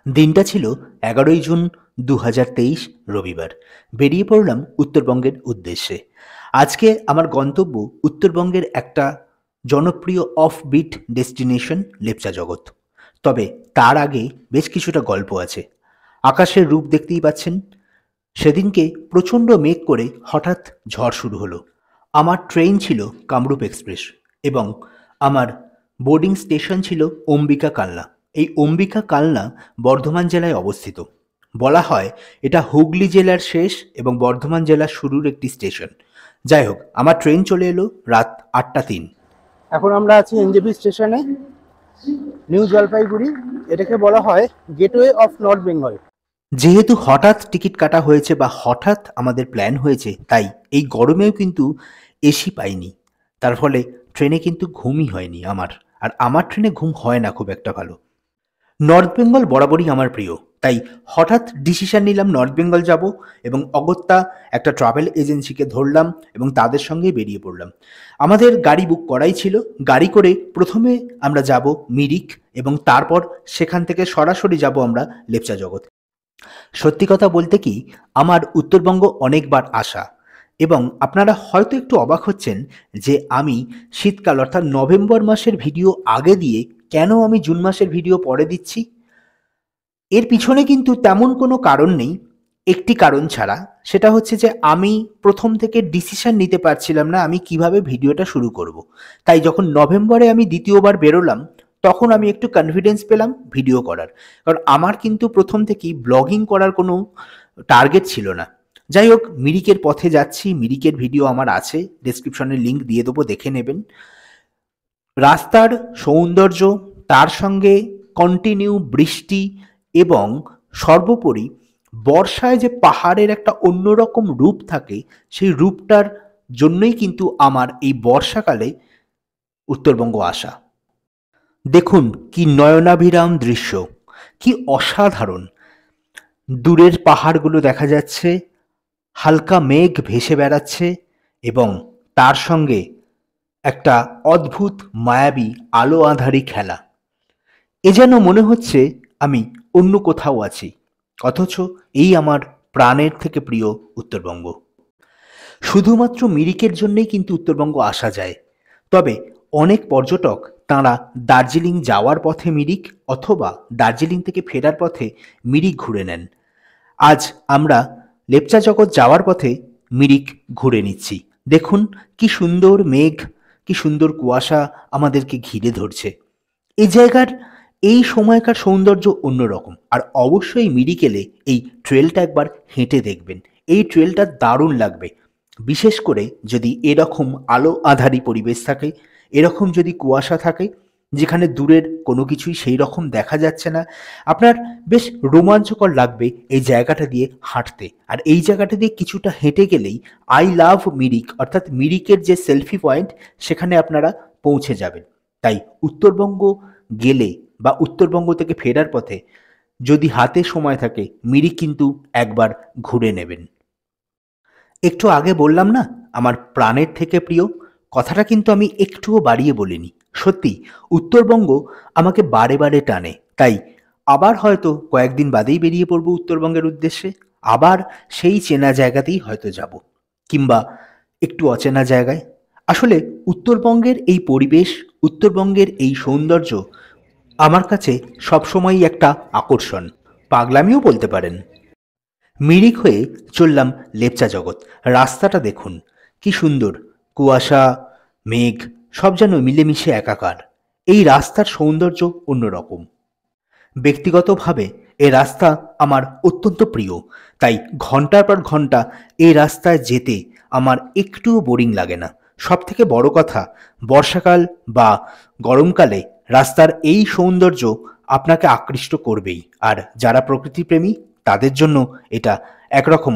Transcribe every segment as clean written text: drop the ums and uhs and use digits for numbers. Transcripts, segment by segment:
দিনটা ছিল ১১ই জুন ২০২৩ রবিবার। বেরিয়ে পড়লাম উত্তরবঙ্গের উদ্দেশ্যে। আজকে আমার গন্তব্য উত্তরবঙ্গের একটা জনপ্রিয় অফবিট ডেস্টিনেশন লেপচা জগৎ। তবে তার আগে বেশ কিছুটা গল্প আছে। আকাশের রূপ দেখতেই পাচ্ছেন। সেদিনকে প্রচণ্ড মেঘ করে হঠাৎ ঝড় শুরু হলো। আমার ট্রেন ছিল কামরূপ এক্সপ্রেস এবং আমার বোর্ডিং স্টেশন ছিল অম্বিকা কালনা। এই অম্বিকা কালনা বর্ধমান জেলায় অবস্থিত। বলা হয় এটা হুগলি জেলার শেষ এবং বর্ধমান জেলার শুরুর একটি স্টেশন। যাই হোক, আমার ট্রেন চলে এলো রাত ৮টা ৩। এখন আমরা আছি এনজেপি স্টেশনে, নিউ জলপাইগুড়ি। এটাকে বলা হয় গেটওয়ে অফ নর্থ বেঙ্গল। যেহেতু হঠাৎ টিকিট কাটা হয়েছে বা হঠাৎ আমাদের প্ল্যান হয়েছে, তাই এই গরমেও কিন্তু এসি পাইনি। তার ফলে ট্রেনে কিন্তু ঘুমই হয়নি আমার। আর আমার ট্রেনে ঘুম হয় না খুব একটা ভালো। নর্থ বেঙ্গল বরাবরই আমার প্রিয়, তাই হঠাৎ ডিসিশন নিলাম নর্থ বেঙ্গল যাব এবং অগত্যা একটা ট্রাভেল এজেন্সিকে ধরলাম এবং তাদের সঙ্গেই বেরিয়ে পড়লাম। আমাদের গাড়ি বুক করাই ছিল। গাড়ি করে প্রথমে আমরা যাব মিরিক এবং তারপর সেখান থেকে সরাসরি যাব আমরা লেপচা জগৎ। সত্যি কথা বলতে কি, আমার উত্তরবঙ্গ অনেকবার আসা এবং আপনারা হয়তো একটু অবাক হচ্ছেন যে আমি শীতকাল অর্থাৎ নভেম্বর মাসের ভিডিও আগে দিয়ে কেন আমি জুন মাসের ভিডিও পরে দিচ্ছি। এর পিছনে কিন্তু তেমন কোনো কারণ নেই, একটি কারণ ছাড়া। সেটা হচ্ছে যে আমি প্রথম থেকে ডিসিশন নিতে পারছিলাম না আমি কিভাবে ভিডিওটা শুরু করব। তাই যখন নভেম্বরে আমি দ্বিতীয়বার বেরোলাম, তখন আমি একটু কনফিডেন্স পেলাম ভিডিও করার। কারণ আমার কিন্তু প্রথম থেকেই ব্লগিং করার কোনো টার্গেট ছিল না। যাই হোক, মিরিকের পথে যাচ্ছি। মিরিকের ভিডিও আমার আছে, ডেসক্রিপশনে লিঙ্ক দিয়ে দেবো, দেখে নেবেন। রাস্তার সৌন্দর্য, তার সঙ্গে কন্টিনিউ বৃষ্টি এবং সর্বোপরি বর্ষায় যে পাহাড়ের একটা অন্যরকম রূপ থাকে, সেই রূপটার জন্যই কিন্তু আমার এই বর্ষাকালে উত্তরবঙ্গ আসা। দেখুন কি নয়নাভিরাম দৃশ্য, কি অসাধারণ। দূরের পাহাড়গুলো দেখা যাচ্ছে, হালকা মেঘ ভেসে বেড়াচ্ছে এবং তার সঙ্গে একটা অদ্ভুত মায়াবী আলো আঁধারি খেলা। এ যেন মনে হচ্ছে আমি অন্য কোথাও আছি, অথচ এই আমার প্রাণের থেকে প্রিয় উত্তরবঙ্গ। শুধুমাত্র মিরিকের জন্যেই কিন্তু উত্তরবঙ্গ আসা যায়। তবে অনেক পর্যটক তাঁরা দার্জিলিং যাওয়ার পথে মিরিক অথবা দার্জিলিং থেকে ফেরার পথে মিরিক ঘুরে নেন। আজ আমরা লেপচা জগৎ যাওয়ার পথে মিরিক ঘুরে নিচ্ছি। দেখুন কি সুন্দর মেঘ, কি সুন্দর কুয়াশা আমাদেরকে ঘিরে ধরছে। এই জায়গার এই সময়কার সৌন্দর্য অন্যরকম। আর অবশ্যই মিরিক এলে এই ট্রেলটা একবার হেঁটে দেখবেন। এই ট্রেলটা দারুণ লাগবে, বিশেষ করে যদি এরকম আলো আঁধারি পরিবেশ থাকে, এরকম যদি কুয়াশা থাকে যেখানে দূরের কোনো কিছুই সেই রকম দেখা যাচ্ছে না। আপনার বেশ রোমাঞ্চকর লাগবে এই জায়গাটা দিয়ে হাঁটতে। আর এই জায়গাটা দিয়ে কিছুটা হেঁটে গেলেই আই লাভ মিরিক অর্থাৎ মিরিকের যে সেলফি পয়েন্ট, সেখানে আপনারা পৌঁছে যাবেন। তাই উত্তরবঙ্গ গেলে বা উত্তরবঙ্গ থেকে ফেরার পথে যদি হাতে সময় থাকে, মিরিক কিন্তু একবার ঘুরে নেবেন। একটু আগে বললাম না আমার প্রাণের থেকে প্রিয়, কথাটা কিন্তু আমি একটুও বাড়িয়ে বলিনি। সত্যি উত্তরবঙ্গ আমাকে বারে বারে টানে। তাই আবার হয়তো কয়েকদিন বাদেই বেরিয়ে পড়বো উত্তরবঙ্গের উদ্দেশ্যে। আবার সেই চেনা জায়গাতেই হয়তো যাব, কিংবা একটু অচেনা জায়গায়। আসলে উত্তরবঙ্গের এই পরিবেশ, উত্তরবঙ্গের এই সৌন্দর্য আমার কাছে সবসময়ই একটা আকর্ষণ, পাগলামিও বলতে পারেন। মিরিক হয়ে চললাম লেপচা জগৎ। রাস্তাটা দেখুন কি সুন্দর, কুয়াশা মেঘ সব যেন মিলেমিশে একাকার। এই রাস্তার সৌন্দর্য অন্যরকম। ব্যক্তিগতভাবে এই রাস্তা আমার অত্যন্ত প্রিয়, তাই ঘন্টার পর ঘন্টা এই রাস্তায় যেতে আমার একটুও বোরিং লাগে না। সব থেকে বড় কথা, বর্ষাকাল বা গরমকালে রাস্তার এই সৌন্দর্য আপনাকে আকৃষ্ট করবেই। আর যারা প্রকৃতিপ্রেমী তাদের জন্য এটা একরকম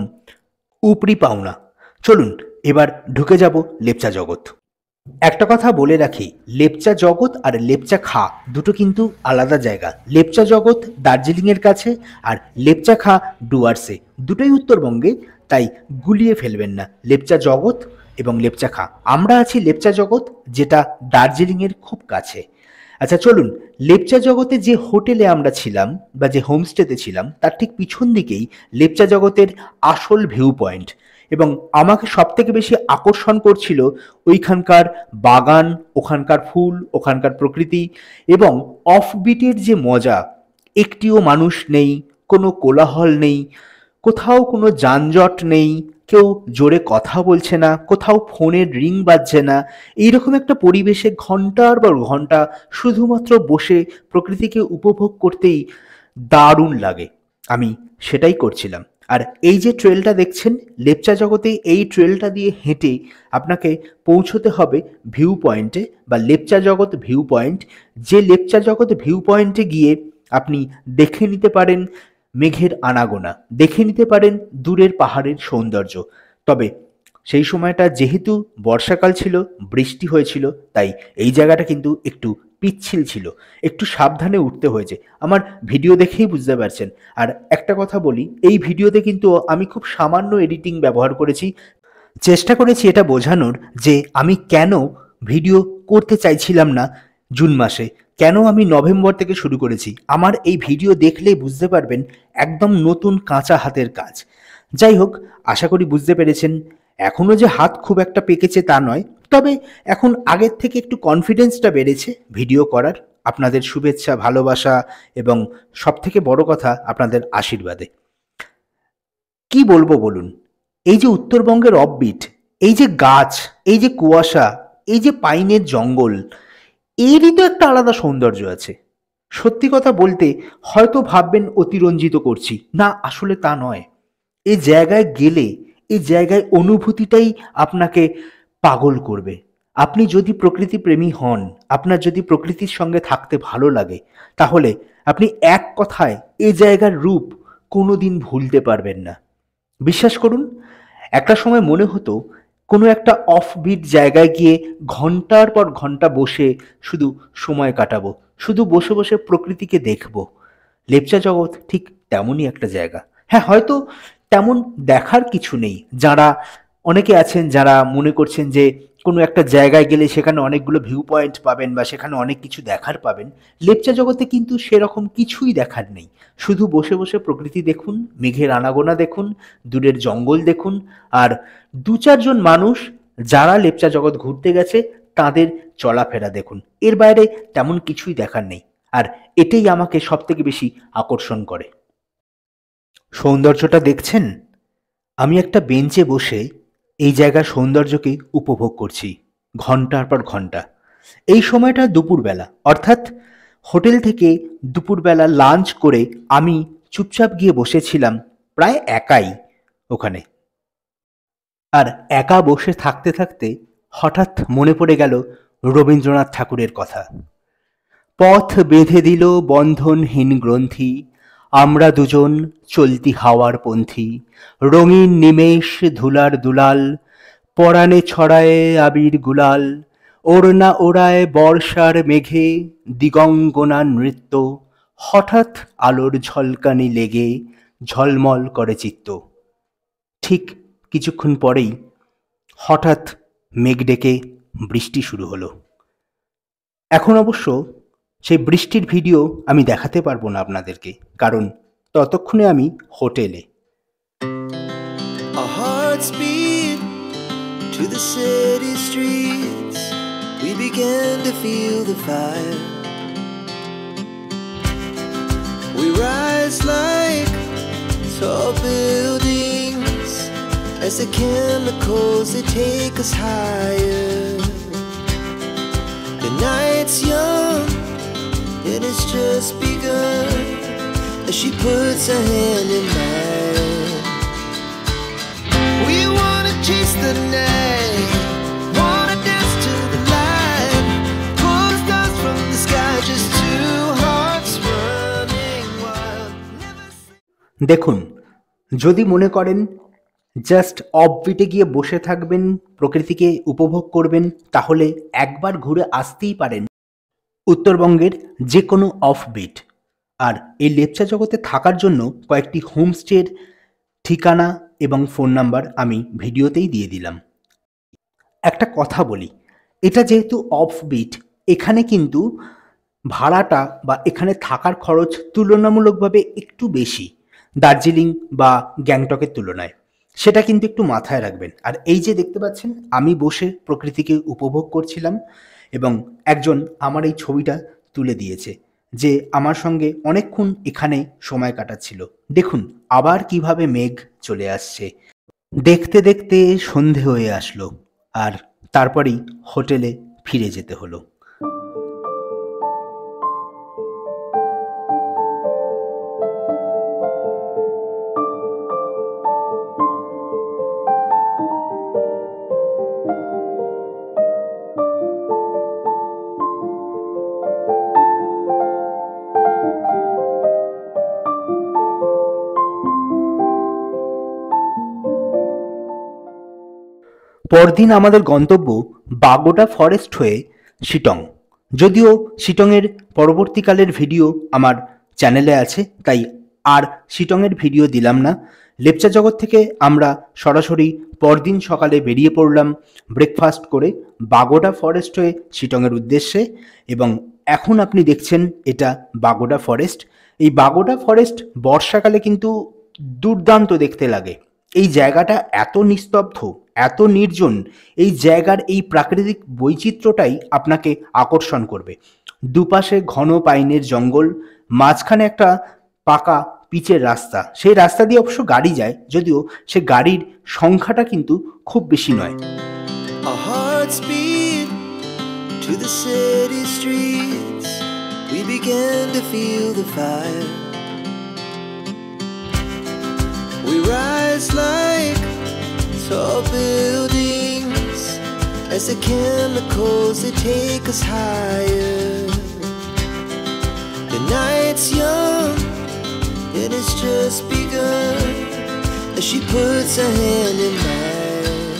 উপরি পাওনা। চলুন এবার ঢুকে যাব লেপচা জগৎ। একটা কথা বলে রাখি, লেপচা জগৎ আর লেপচা খা দুটো কিন্তু আলাদা জায়গা। লেপচা জগৎ দার্জিলিংয়ের কাছে আর লেপচা খা ডুয়ার্সে, দুটোই উত্তরবঙ্গে। তাই গুলিয়ে ফেলবেন না লেপচা জগৎ এবং লেপচা খা। আমরা আছি লেপচা জগৎ, যেটা দার্জিলিংয়ের খুব কাছে। আচ্ছা চলুন, লেপচা জগতে যে হোটেলে আমরা ছিলাম বা যে হোমস্টেতে ছিলাম তার ঠিক পিছন দিকেই লেপচা জগতের আসল ভিউ পয়েন্ট। এবং আমাকে সবথেকে বেশি আকর্ষণ করছিল ওইখানকার বাগান, ওখানকার ফুল, ওখানকার প্রকৃতি এবং অফবিটের যে মজা। একটিও মানুষ নেই, কোনো কোলাহল নেই, কোথাও কোনো যানজট নেই, কেউ জোরে কথা বলছে না, কোথাও ফোনের রিং বাজছে না। এইরকম একটা পরিবেশে ঘন্টার পর ঘন্টা শুধুমাত্র বসে প্রকৃতিকে উপভোগ করতেই দারুণ লাগে। আমি সেটাই করছিলাম। আর এই যে ট্রেলটা দেখছেন লেপচা জগতে, এই ট্রেলটা দিয়ে হেঁটে আপনাকে পৌঁছতে হবে ভিউ পয়েন্টে বা লেপচা জগৎ ভিউ পয়েন্ট। যে লেপচা জগৎ ভিউ পয়েন্টে গিয়ে আপনি দেখে নিতে পারেন মেঘের আনাগোনা, দেখে নিতে পারেন দূরের পাহাড়ের সৌন্দর্য। তবে সেই সময়টা যেহেতু বর্ষাকাল ছিল, বৃষ্টি হয়েছিল, তাই এই জায়গাটা কিন্তু একটু পিচ্ছিল ছিল, একটু সাবধানে উঠতে হয়েছে। আমার ভিডিও দেখেই বুঝতে পারছেন। আর একটা কথা বলি, এই ভিডিওতে কিন্তু আমি খুব সামান্য এডিটিং ব্যবহার করেছি। চেষ্টা করেছি এটা বোঝানোর যে আমি কেন ভিডিও করতে চাইছিলাম না জুন মাসে, কেন আমি নভেম্বর থেকে শুরু করেছি। আমার এই ভিডিও দেখলেই বুঝতে পারবেন একদম নতুন কাঁচা হাতের কাজ। যাই হোক, আশা করি বুঝতে পেরেছেন। এখনও যে হাত খুব একটা পেকেছে তা নয়, তবে এখন আগের থেকে একটু কনফিডেন্সটা বেড়েছে ভিডিও করার, আপনাদের শুভেচ্ছা, ভালোবাসা এবং সবথেকে বড় কথা আপনাদের আশীর্বাদে। কি বলবো বলুন, এই যে উত্তরবঙ্গের অফবিট, এই যে গাছ, এই যে কুয়াশা, এই যে পাইনের জঙ্গল, এরই তো একটা আলাদা সৌন্দর্য আছে। সত্যি কথা বলতে হয়তো ভাববেন অতিরঞ্জিত করছি, না আসলে তা নয়। এই জায়গায় গেলে, এই জায়গায় অনুভূতিটাই আপনাকে পাগল করবে। আপনি যদি প্রকৃতি প্রেমী হন, আপনার যদি প্রকৃতির সঙ্গে থাকতে ভালো লাগে, তাহলে আপনি এক কথায় এই জায়গার রূপ কোনোদিন ভুলতে পারবেন না। বিশ্বাস করুন, একটা সময় মনে হতো কোনো একটা অফবিট জায়গায় গিয়ে ঘন্টার পর ঘন্টা বসে শুধু সময় কাটাবো, শুধু বসে বসে প্রকৃতিকে দেখবো। লেপচা জগৎ ঠিক তেমনই একটা জায়গা। হ্যাঁ, হয়তো তেমন দেখার কিছু নেই। যারা অনেকে আছেন যারা মনে করছেন যে কোনো একটা জায়গায় গেলে সেখানে অনেকগুলো ভিউ পয়েন্ট পাবেন বা সেখানে অনেক কিছু দেখার পাবেন, লেপচা জগতে কিন্তু সেরকম কিছুই দেখার নেই। শুধু বসে বসে প্রকৃতি দেখুন, মেঘের আনাগোনা দেখুন, দূরের জঙ্গল দেখুন, আর দু চারজন মানুষ যারা লেপচা জগৎ ঘুরতে গেছে তাদের চলাফেরা দেখুন। এর বাইরে তেমন কিছুই দেখার নেই। আর এটাই আমাকে সবথেকে বেশি আকর্ষণ করে। সৌন্দর্যটা দেখছেন? আমি একটা বেঞ্চে বসে এই জায়গার সৌন্দর্যকে উপভোগ করছি ঘন্টার পর ঘন্টা। এই সময়টা দুপুরবেলা, অর্থাৎ হোটেল থেকে দুপুরবেলা লাঞ্চ করে আমি চুপচাপ গিয়ে বসেছিলাম প্রায় একাই ওখানে। আর একা বসে থাকতে থাকতে হঠাৎ মনে পড়ে গেল রবীন্দ্রনাথ ঠাকুরের কথা। পথ বেঁধে দিল বন্ধনহীন গ্রন্থি, আমরা দুজন চলতি হাওয়ার পন্থী, রঙিন নিমেষ ধুলার দুলাল, পরাণে ছড়ায় আবির গুলাল, ওড়না ওড়ায় বর্ষার মেঘে, দিগঙ্গনা নৃত্য, হঠাৎ আলোর ঝলকানি লেগে ঝলমল করে চিত্ত। ঠিক কিছুক্ষণ পরেই হঠাৎ মেঘ ডেকে বৃষ্টি শুরু হলো। এখন অবশ্য সেই বৃষ্টির ভিডিও আমি দেখাতে পারবো না আপনাদেরকে, কারণ ততক্ষণে আমি হোটেলে। Our hearts beat to the city streets. We began to feel the fire. We rise like tall buildings as the chemicals they take us higher. The night's young and it's just begun as she puts her hand in mine. We wanna chase the night, wanna dance to the light, pull the stars from the sky, just two hearts running wild. দেখুন, যদি মনে করেন just অফবিটে গিয়ে বসে থাকবেন, প্রকৃতিকে উপভোগ করবেন, তাহলে একবার ঘুরে আসতেই পারেন উত্তরবঙ্গের যে কোনো অফবিট। আর এই লেপচা জগতে থাকার জন্য কয়েকটি হোমস্টের ঠিকানা এবং ফোন নাম্বার আমি ভিডিওতেই দিয়ে দিলাম। একটা কথা বলি, এটা যেহেতু অফবিট, এখানে কিন্তু ভাড়াটা বা এখানে থাকার খরচ তুলনামূলকভাবে একটু বেশি দার্জিলিং বা গ্যাংটকের তুলনায়। সেটা কিন্তু একটু মাথায় রাখবেন। আর এই যে দেখতে পাচ্ছেন আমি বসে প্রকৃতিকে উপভোগ করছিলাম এবং একজন আমার এই ছবিটা তুলে দিয়েছে, যে আমার সঙ্গে অনেকক্ষণ এখানে সময় কাটাচ্ছিল। দেখুন আবার কিভাবে মেঘ চলে আসছে। দেখতে দেখতে সন্ধে হয়ে আসলো আর তারপরেই হোটেলে ফিরে যেতে হলো। পরদিন আমাদের গন্তব্য বাগোডা ফরেস্ট হয়ে শিটং। যদিও শিটংয়ের পরবর্তীকালের ভিডিও আমার চ্যানেলে আছে, তাই আর শিটংয়ের ভিডিও দিলাম না। লেপচা জগৎ থেকে আমরা সরাসরি পরদিন সকালে বেরিয়ে পড়লাম ব্রেকফাস্ট করে বাগোডা ফরেস্ট হয়ে শিটংয়ের উদ্দেশ্যে। এবং এখন আপনি দেখছেন এটা বাগোডা ফরেস্ট। এই বাগোডা ফরেস্ট বর্ষাকালে কিন্তু দুর্দান্ত দেখতে লাগে। এই জায়গাটা এত নিস্তব্ধ, এত নির্জন, এই জায়গার এই প্রাকৃতিক বৈচিত্র্যটাই আপনাকে আকর্ষণ করবে। দুপাশে ঘন পাইনের জঙ্গল, মাঝখানে একটা পাকা পিচের রাস্তা। সেই রাস্তা দিয়ে অবশ্য গাড়ি যায়, যদিও সে গাড়ির সংখ্যাটা কিন্তু খুব বেশি নয়। Our hearts beat to the city streets. We began to feel the fire. We rise like tall buildings as the chemicals they take us higher. The night's young and it's just begun as she puts her hand in mine.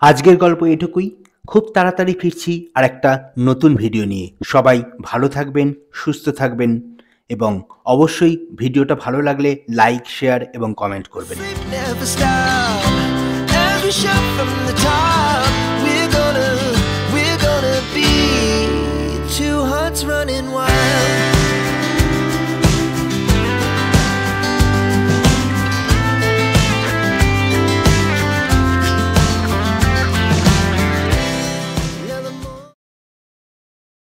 আজকের গল্প এটুকুই। খুব তাড়াতাড়ি ফিরছি আর একটা নতুন video নিয়ে। সবাই ভালো থাকবেন, সুস্থ থাকবেন এবং অবশ্যই ভিডিওটা ভালো লাগলে লাইক, শেয়ার এবং কমেন্ট করবেন। Never stop. Every shot from the top. We're gonna be two hearts running wild.